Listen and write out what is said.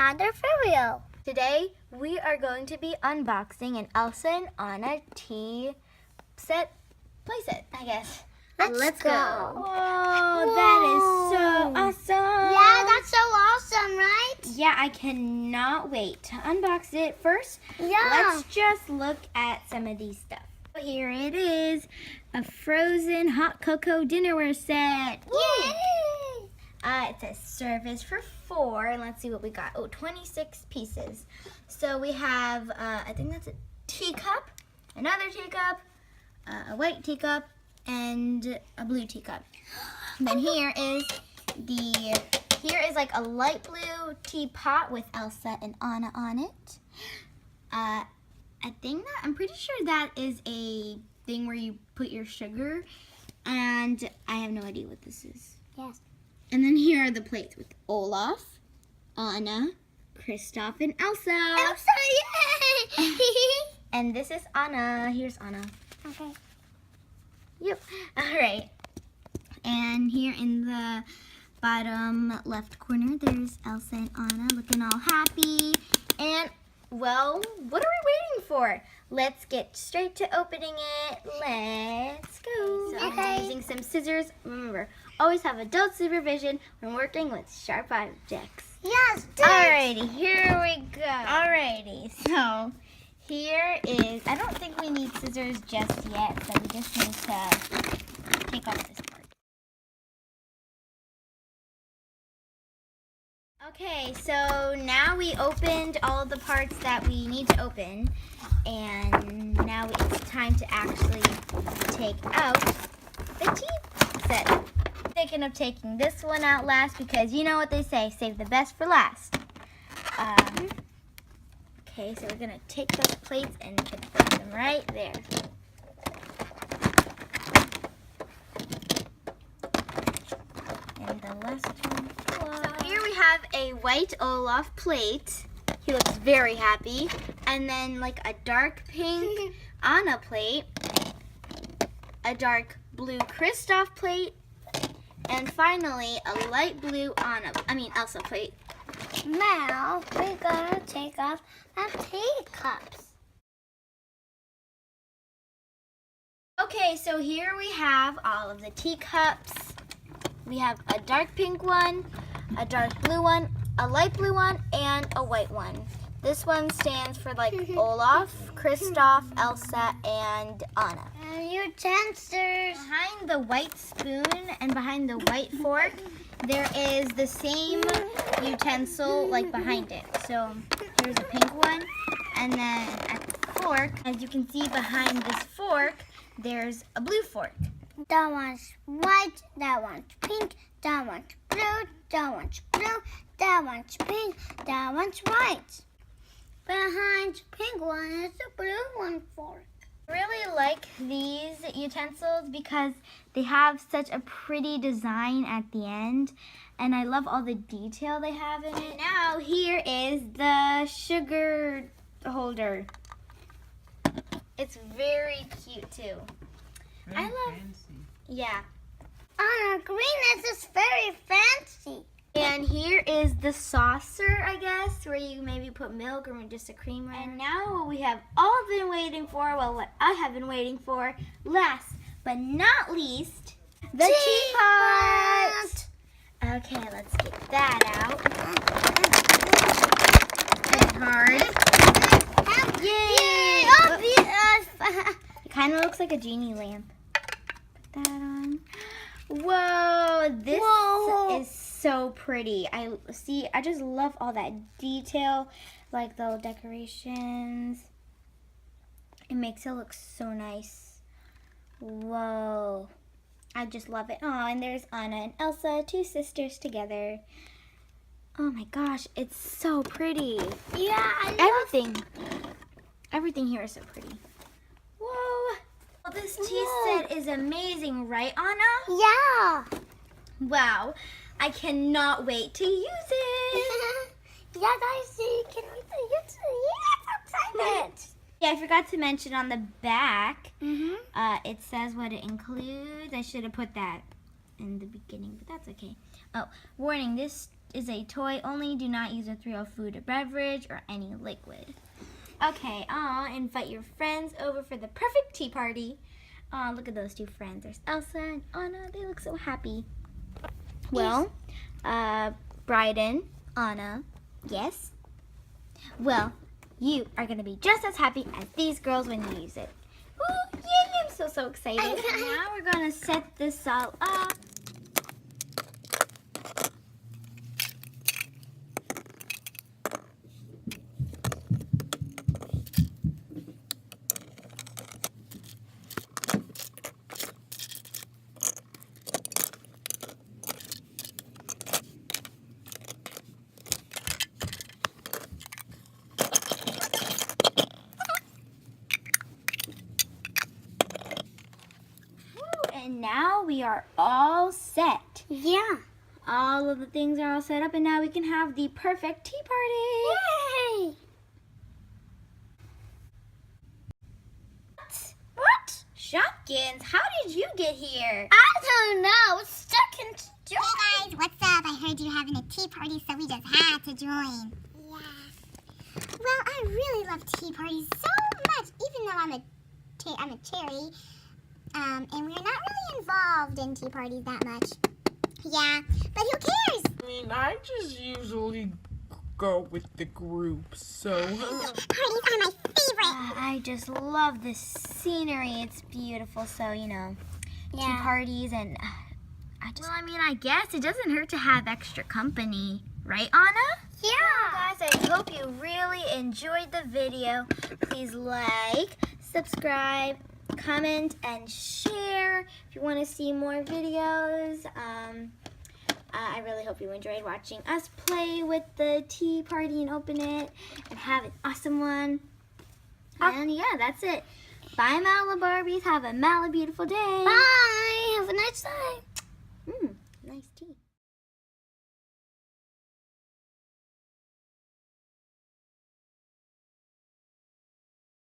another video. Today we are going to be unboxing an Elsa and Anna tea set, playset, I guess. Let's go. Whoa, that is so awesome. Yeah, that's so awesome, right? Yeah, I cannot wait to unbox it. First, Yeah. let's just look at some of these stuff. Here it is, a frozen hot cocoa dinnerware set. Yay! It says service for 4, and let's see what we got. Oh, 26 pieces. So we have, I think that's a teacup, another teacup, a white teacup, and a blue teacup. Then here is like a light blue teapot with Elsa and Anna on it. I'm pretty sure that is a thing where you put your sugar, and I have no idea what this is. Yes. And then here are the plates with Olaf, Anna, Kristoff, and Elsa. Elsa, yay! And this is Anna. Here's Anna. Okay. Yep. All right. And here in the bottom left corner, there's Elsa and Anna looking all happy. And, well, what are we waiting for? Let's get straight to opening it. Let's go. So I'm using some scissors. Remember, always have adult supervision when working with sharp objects. Yes, Alrighty, here we go. Alrighty, so here is, I don't think we need scissors just yet, so we just need to take off this part. Okay, so now we opened all the parts that we need to open, and now it's time to actually take out the tea set. Thinking of taking this one out last because you know what they say, save the best for last. Okay, so we're gonna take those plates and put them right there. And the last one. So here we have a white Olaf plate. He looks very happy. And then like a dark pink Anna plate, a dark blue Kristoff plate, and finally a light blue Elsa plate. Now we gotta take off the teacups. Okay, so here we have all of the teacups. We have a dark pink one, a dark blue one, a light blue one, and a white one. This one stands for like Olaf, Kristoff, Elsa, and Anna. And utensils. Behind the white spoon and behind the white fork, there is the same utensil like behind it. So here's a pink one, and then at the fork, as you can see behind this fork, there's a blue fork. That one's white, that one's pink, that one's blue, that one's blue, that one's pink, that one's white. Behind the pink one is the blue one fork. I really like these utensils because they have such a pretty design at the end, and I love all the detail they have in it. Now here is the sugar holder. It's very cute too. Very I love, fancy. yeah. Anna, green is very fancy. And here is the saucer, I guess, where you maybe put milk or just a creamer. And now what we have all been waiting for, well, what I have been waiting for, last but not least, the teapot. Okay, let's get that out. It's hard. Yay! It kind of looks like a genie lamp. Put that on. Whoa, this is so pretty. I just love all that detail, like the little decorations. It makes it look so nice. Whoa. I just love it. Oh, and there's Anna and Elsa, 2 sisters together. Oh my gosh, it's so pretty. Yeah, Everything here is so pretty. Whoa. Well, this tea set is amazing, right, Anna? Yeah. Wow. I cannot wait to use it. Yeah, guys, you can wait to use it. Yeah, I'm excited. Yeah, I forgot to mention on the back, Mm-hmm. it says what it includes. I should have put that in the beginning, but that's okay. Oh, warning, this is a toy only. Do not use with real food or beverage or any liquid. Okay, invite your friends over for the perfect tea party. Look at those two friends. There's Elsa and Anna. They look so happy. Well, Bryden, Anna, yes? Well, you are going to be just as happy as these girls when you use it. Ooh, yay, I'm so excited. Now we're going to set this all up. And now we are all set. Yeah. All of the things are all set up, and now we can have the perfect tea party. Yay! What? Shopkins, how did you get here? I don't know. It's stuck in. Hey guys, what's up? I heard you're having a tea party, so we just had to join. Yeah. Well, I really love tea parties so much, even though I'm a cherry. And we're not really involved in tea parties that much. Yeah, but who cares? I mean, I just usually go with the group, so... Parties are my favorite. I just love the scenery. It's beautiful. So, tea parties and I guess it doesn't hurt to have extra company. Right, Anna? Yeah. Guys, I hope you really enjoyed the video. Please like, subscribe, comment, and share if you want to see more videos. I really hope you enjoyed watching us play with the tea party and open it and have an awesome one. And yeah, that's it. Bye, Malibarbies. Have a beautiful day. Bye. Have a nice day.